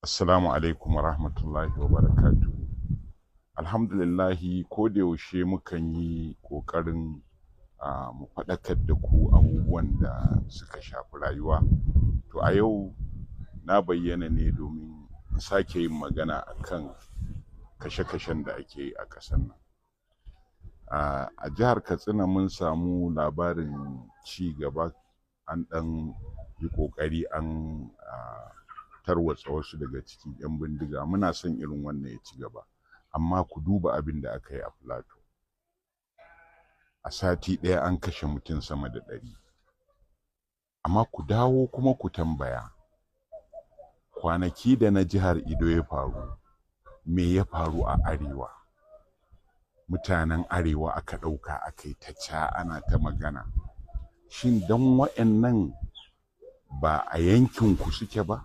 Assalamu alaikum wa rahmatullahi wa barakatuh. Alhamdulillahi ko da yaushe mukan yi ƙoƙarin mu faɗakar da ku abubuwan da suka shafi rayuwa. To a yau na bayyana ne domin in sake yin magana akan kashe-kashen da ake yi a ƙasar nan. A jihar Katsina mun samu labarin ci gaba, an ɗan yi ƙoƙari an tarwatsa wasu daga cikin 'yan bindiga. Muna son irin wannan ya ci gaba, amma ku duba abin da aka yi a Plateau. A sati ɗaya an kashe mutum sama da 100. Amma ku dawo kuma ku tambaya, kwanaki da na jihar Edo ya faru, me ya faru a arewa? Mutanen arewa aka ɗauka aka yi ta ca ana ta magana. Shin dan waɗannan ba a yankin ku suke ba?